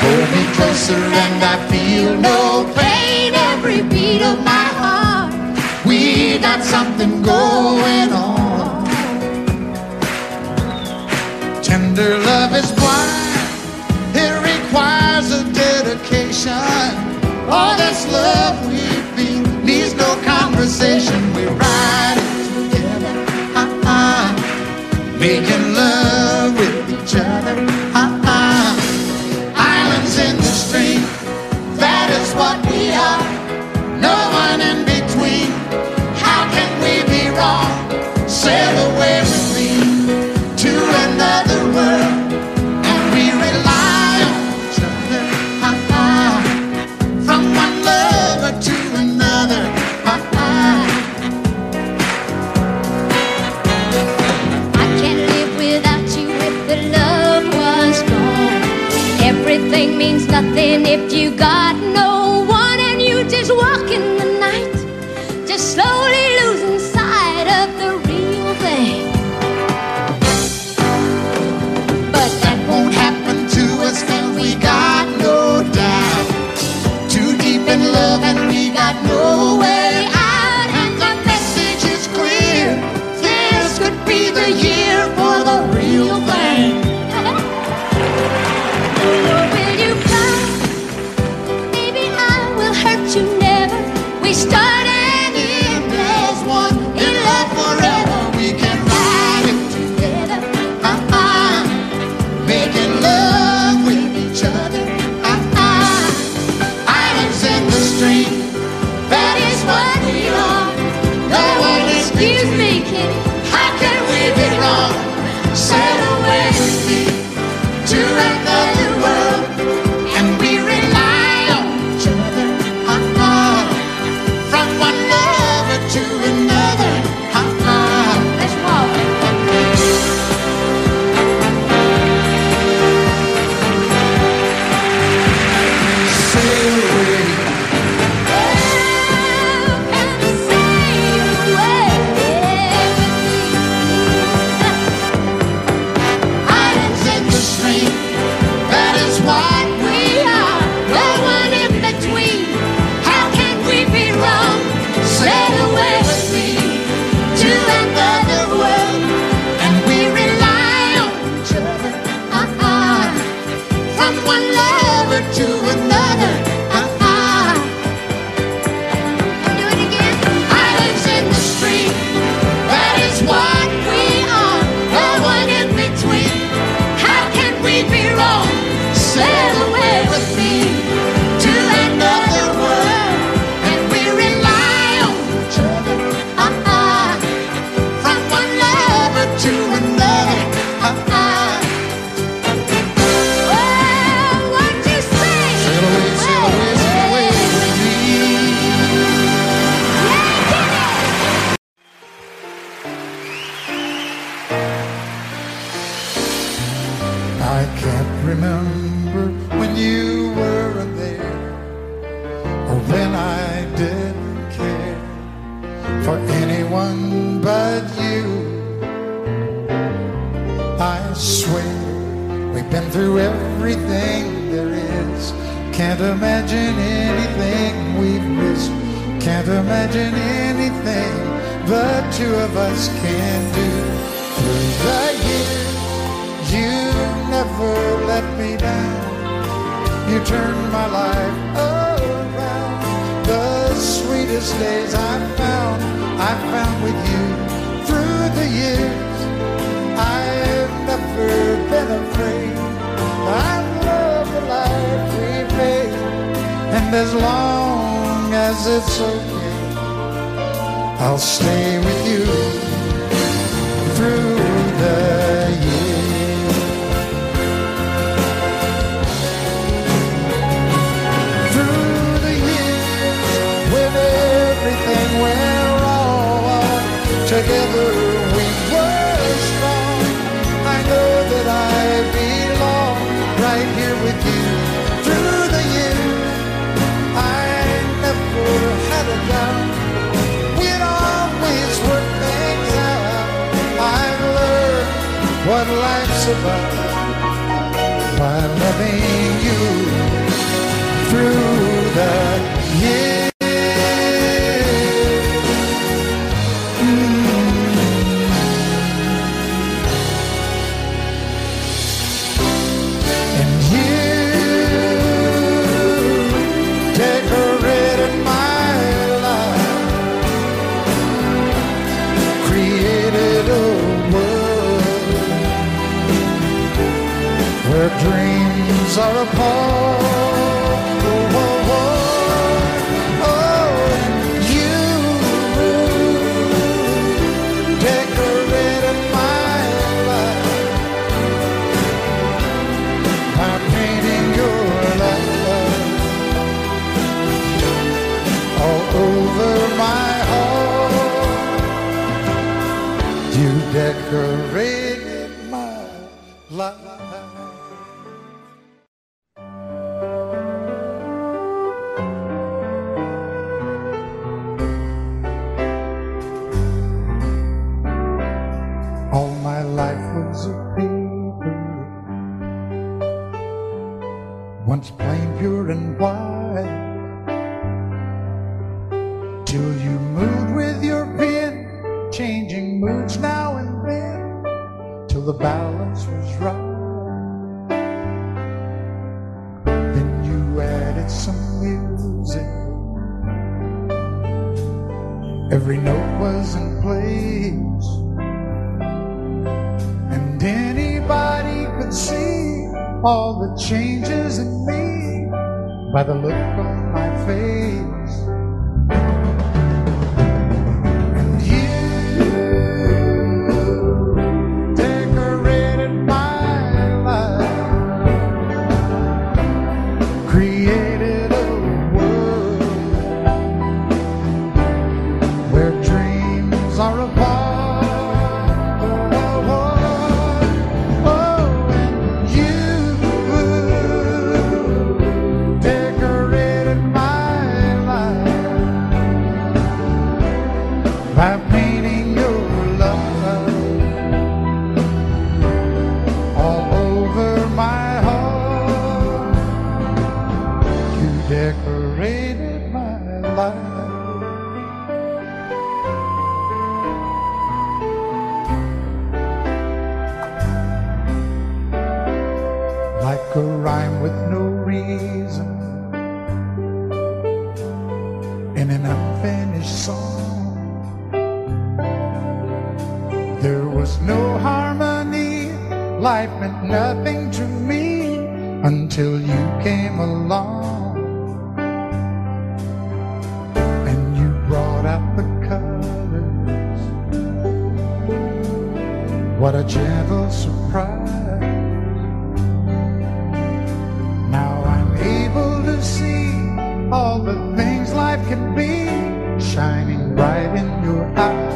Hold me closer and I feel no pain. Every beat of my heart, we got something going on. Tender love is blind. It requires a dedication. All this love we feel needs no conversation. We ride it together, making love with each other, Islands in the stream, that is what we are. No one in between. How can we be wrong? Sail away with me to another world, and we rely on each other, from one lover to another, I can't live without you if the love was gone. Everything means nothing if you got no one, and you just walk in the night, just slowly losing sight of the real thing. but that won't happen to us, 'cause we got no doubt. Too deep in love and we got no way out, and the message is clear. This could be the year for the real thing. Will you come? Maybe I will hurt you never. We start and end as one. In love forever, we can ride it together, making love with each other, islands in the stream, that is what we are. No one Excuse me, kid. How can we be wrong? Sail away with me to another world, and we rely on each other, from one lover to another, Let's walk. sail away. Islands in the stream, that is what we are. No one in between. How can we be wrong? Sail away with me to another world, and we rely on each other, from one lover to another, Do it again. islands in the stream, that is what we are. No one in between. How can we be wrong? Sail away with me to another world, and we rely on each other, from one lover to another, Well, what you say? sail away, sail away, sail away with me. I can't remember when you were there, or when I didn't care for anyone but you. swear we've been through everything there is. Can't imagine anything we've missed. Can't imagine anything the two of us can do. Through the years, you never let me down. You turned my life around. The sweetest days I found with you. Through the years, I've never been afraid. I love the life we've made, and as long as it's okay, I'll stay with you through the years. Through the years, when everything went wrong, together we were strong. I know that I belong right here with you. Through the years, I never had a doubt. We'd always work things out. I've learned what life's about by loving you through the years. Dreams are apart. Oh, oh, oh, oh. You decorated my life by painting your love all over my heart. You decorated my life. Once plain, pure and white, till you moved with your pen, changing moods now and then, till the balance was right. Then you added some music, every note was in place, and anybody could see all the changes in me by the look on my face. And you decorated my life, created a world where dreams are apart. By painting your love all over my heart, you decorated my life. Like a rhyme with no reason in an unfinished song. There was no harmony, life meant nothing to me until you came along. And you brought out the colors, what a gentle surprise. Now I'm able to see all the things life can be, shining bright in your eyes.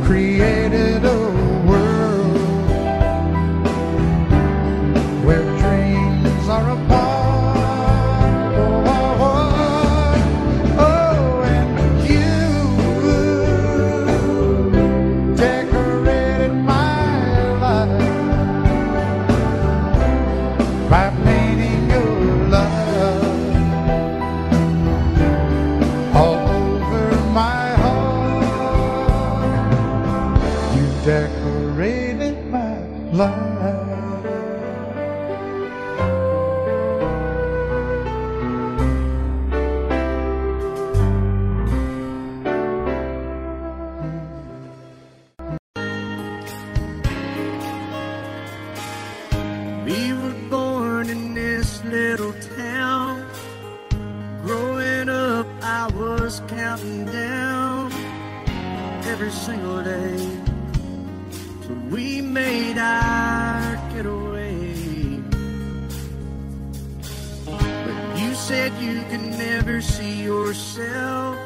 Created a world where dreams are apart. We were born in this little town. Growing up, I was counting down every single day till we made our getaway. But you said you could never see yourself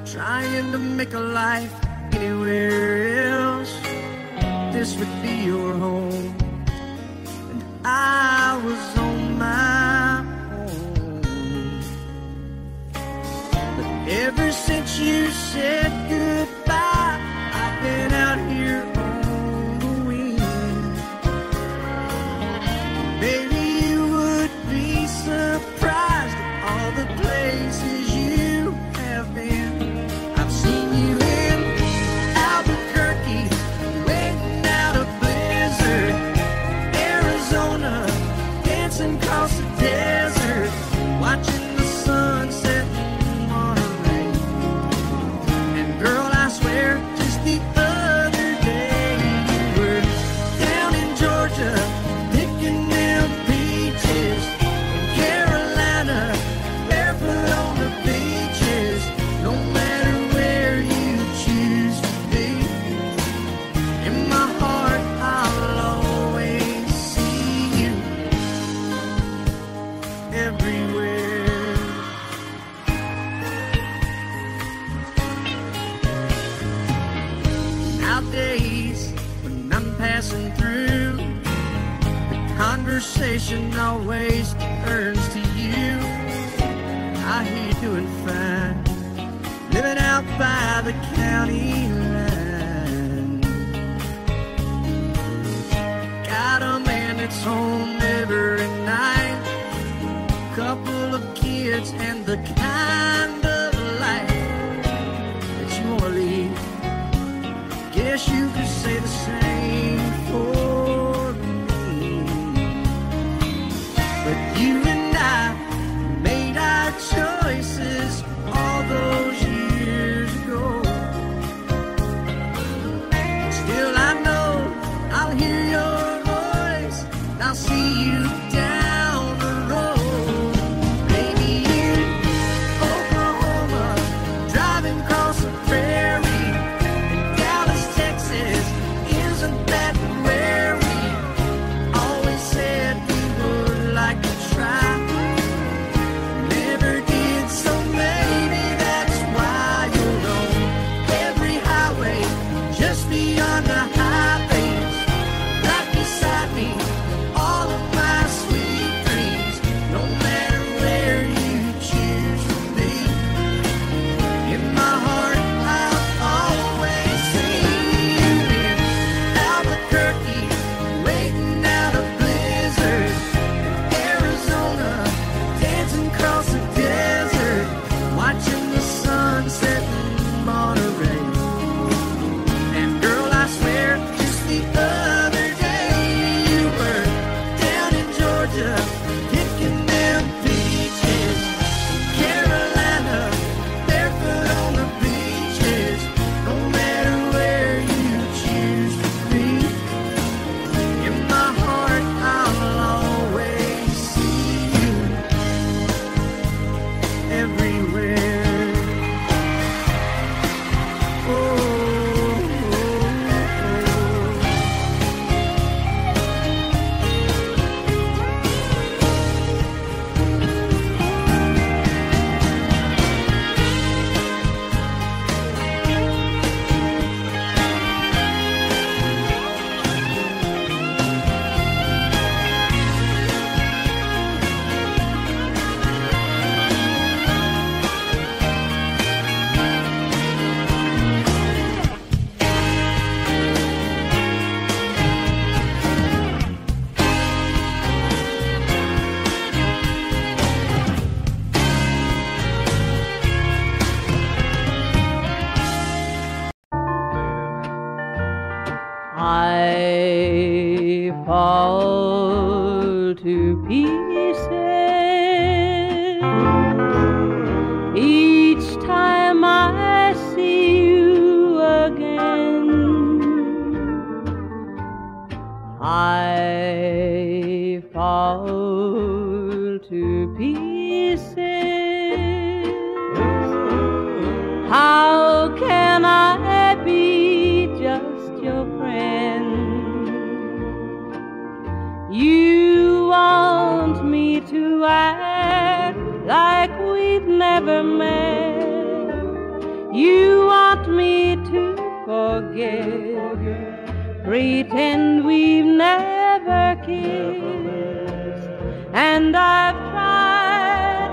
trying to make a life anywhere else. This would be your home, and I was on my own. But ever since you said goodbye, I've been out here on the wing. Baby, you would be surprised at all the places you have been. I've seen you in Albuquerque, waiting out a blizzard, Arizona, dancing across the desert, watching the sunset in Monterey. And girl, I swear, just the other day you were down in Georgia, picking them peaches, in Carolina, barefoot on the beaches. No matter where you choose to be, in my heart I'll always see you everywhere. Nowadays, when I'm passing through, the conversation always turns to you. I hear you doing fine, living out by the county line. Got a man that's home every night, couple of kids, and the kind of life that you wanna lead. Guess you could say the same for me. But you and I made our choices all those years ago. Still I know I'll hear your voice, and I'll see you down the road. Baby, in Oklahoma, driving across the prairie, in Dallas, Texas, isn't that where we always said we would like to try? Never did, so maybe that's why you'll know every highway just beyond the highways, right beside me, all of my sweet dreams. No matter where you choose to be, in my heart I'll always see you in Albuquerque, waiting out a blizzard, Arizona, dancing across the desert, watching the sunset in Monterey. And girl, I swear, just the other day you were down in Georgia, picking them peaches, Carolina, barefoot on the beaches. No matter where you choose to be, in my heart I'll always see you everywhere. Oh, oh, I fall to pieces each time I see you again. I fall to pieces. How can I be just your friend? You want me to act like we've never met. You want me to forget, pretend we've never kissed. And I've tried,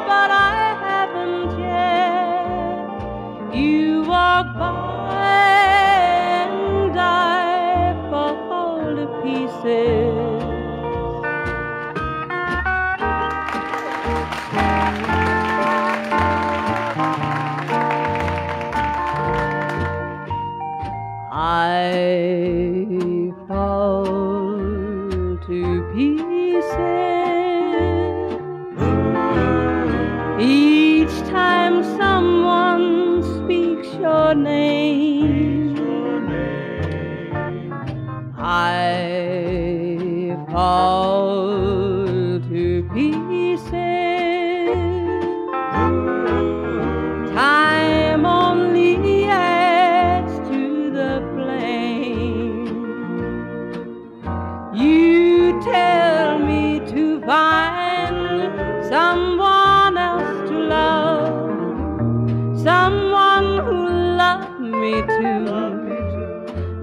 but I haven't yet. You walk by and I fall to pieces. I fall to pieces each time someone speaks your name. I fall to pieces. Time only adds to the flame. You tell me to find someone else to love, someone who loved me too,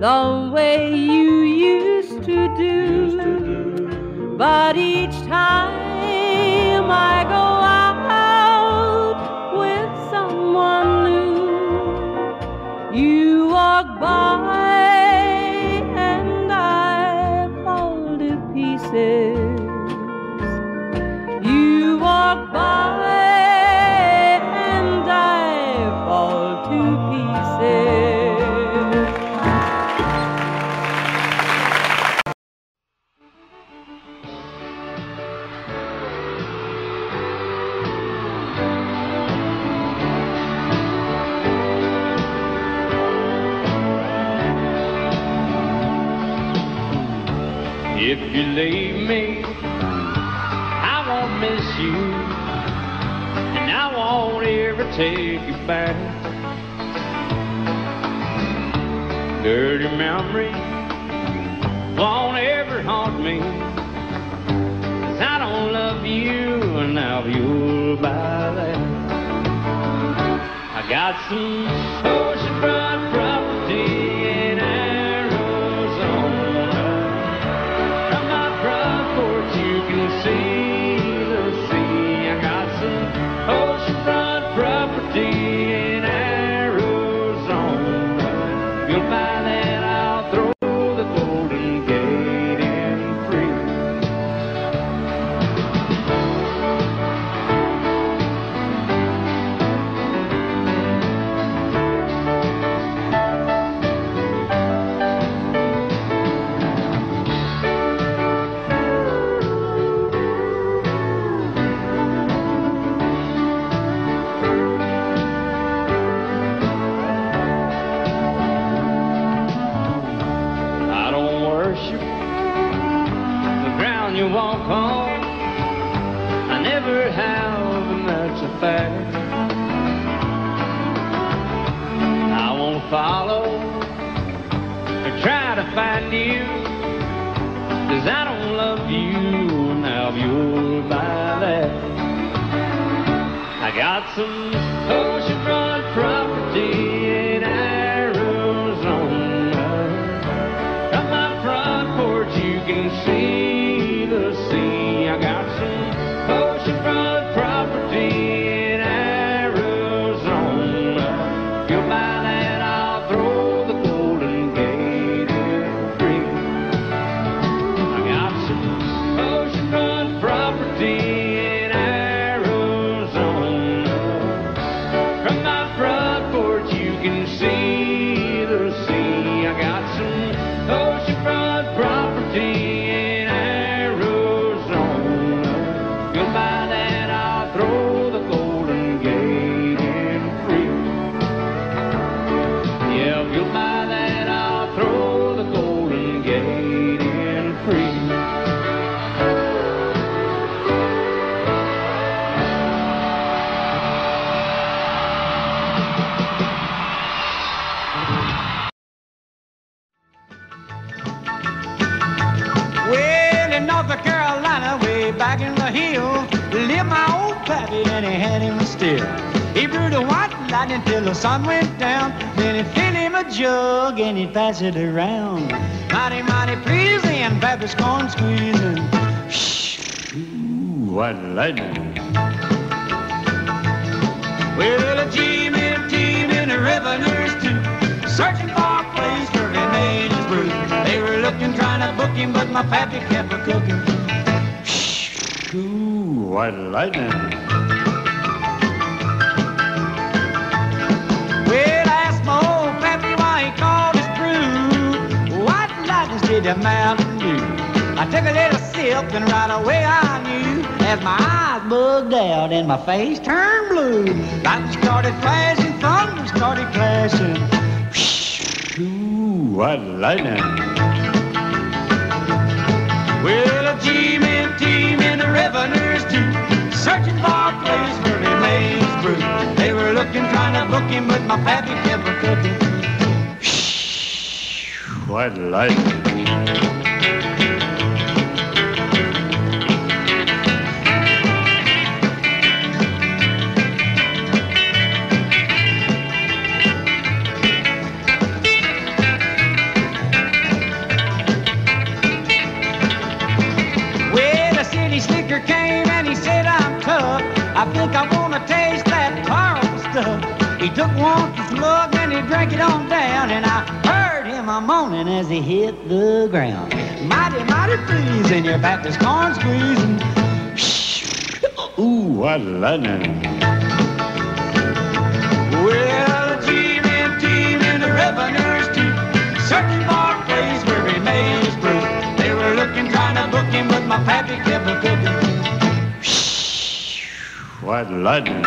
the way you used to do. But each time I go out with someone new, you walk by and I fall to pieces. You walk by and I fall to pieces. If you leave me, I won't miss you, and I won't ever take you back. Dirty memories won't ever haunt me, 'cause I don't love you, and now you'll buy that. I got some oceanfront property in Arizona. From my front porch you can see the sea. I got some oceanfront property in Arizona. You'll buy that, I'll throw the Golden Gate in free. I don't worship the ground you walk on. I never have, and that's a fact. I won't follow or try to find you, 'cause I don't love you, and now you'll buy that. I got some oceanfront property in Arizona. From my front porch you can see the sea. I got some oceanfront property in Arizona. You'll buy that, I'll throw the Golden Gate in free. I got some oceanfront property in Arizona. From my front porch you can see the sea. I got some oceanfront property in Arizona. back in the hill lived my old pappy, and he had him still. He brewed a white lightning till the sun went down. Then he'd fill him a jug and he'd pass it around. Mighty, mighty pleasing, pappy's corn squeezing. Ooh, white lightning. Well, a team in the river nurse too, searching for a place where he made his brew. They were looking, trying to book him, but my pappy kept a cooking. Ooh, white lightning. Well, I asked my old pappy why he called his brew white lightning instead of Mountain Dew. I took a little sip and right away I knew, as my eyes bugged out and my face turned blue. Lightning started flashing, thunder started clashing. Ooh, white lightning. Well, a team in the river nurse too, searching for a place where they made his brew. They were looking, trying to book him, but my pappy kept a cooking. White lightning. Came and he said, I'm tough, I think I want to taste that powerful stuff. He took one slug and he drank it on down, and I heard him a moaning as he hit the ground. Mighty, mighty pleasing, your Baptist corn squeezing. Ooh, what lightning. Well, a team in the river nurse too, searching for a place where he made his brew. They were looking, trying to book him, but my pappy kept a cooking. White lightning.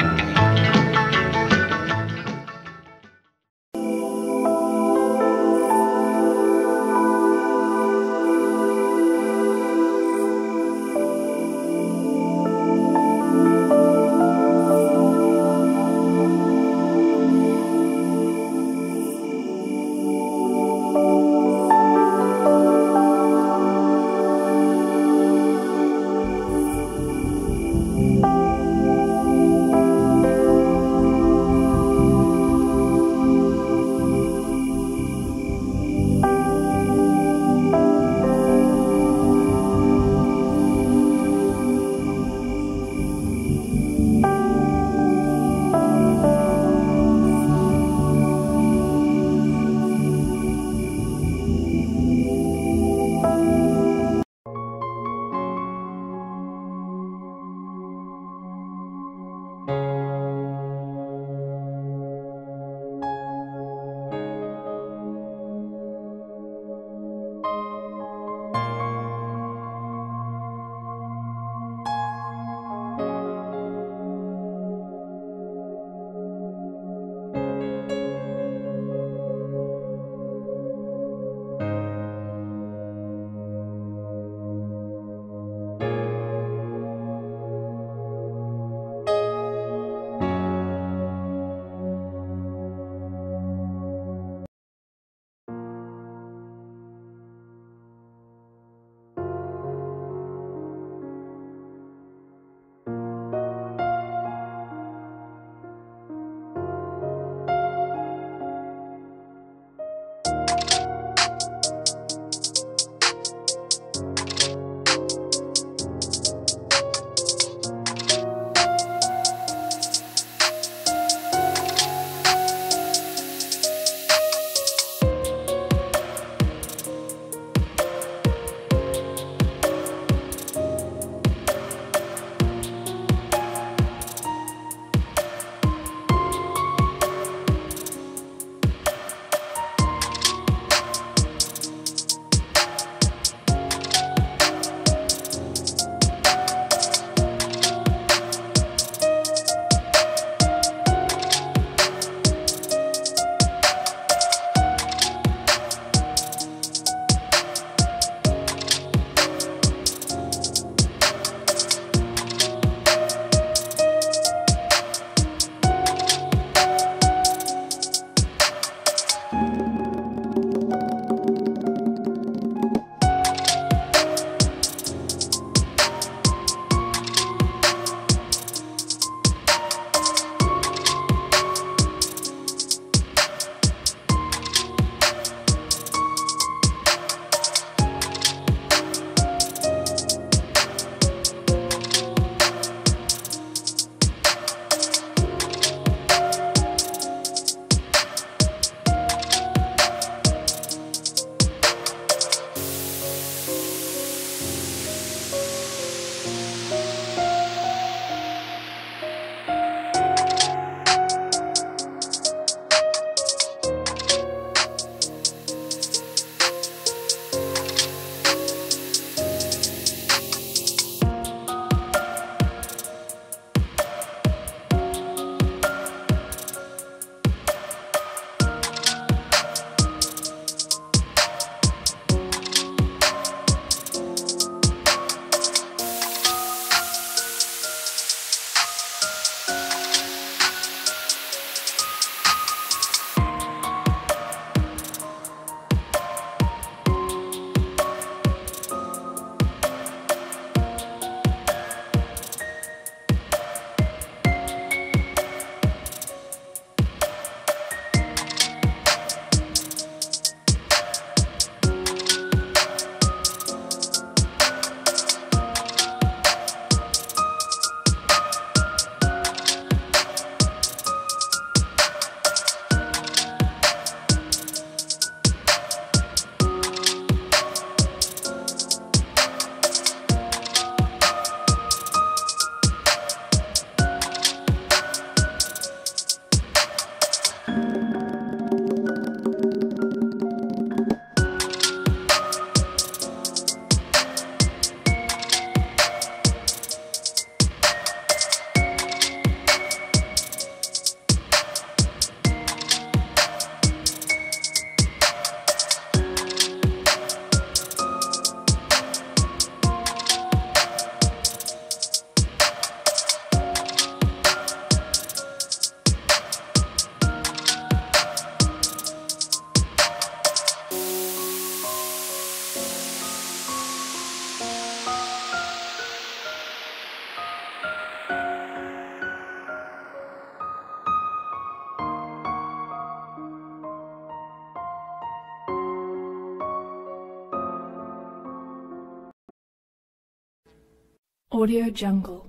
Audio Jungle.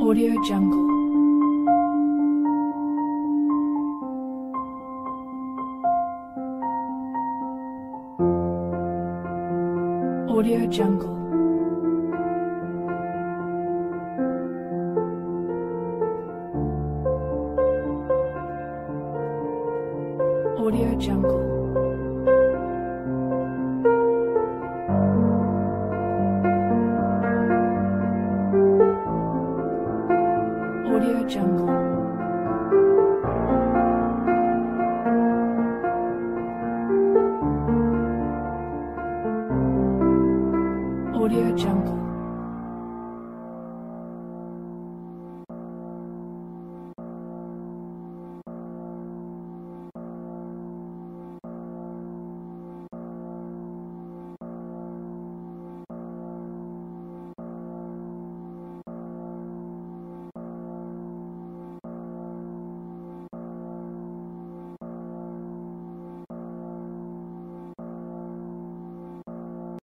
Audio Jungle. Audio Jungle. Audio Jungle. Audio Jungle. Audio Jungle.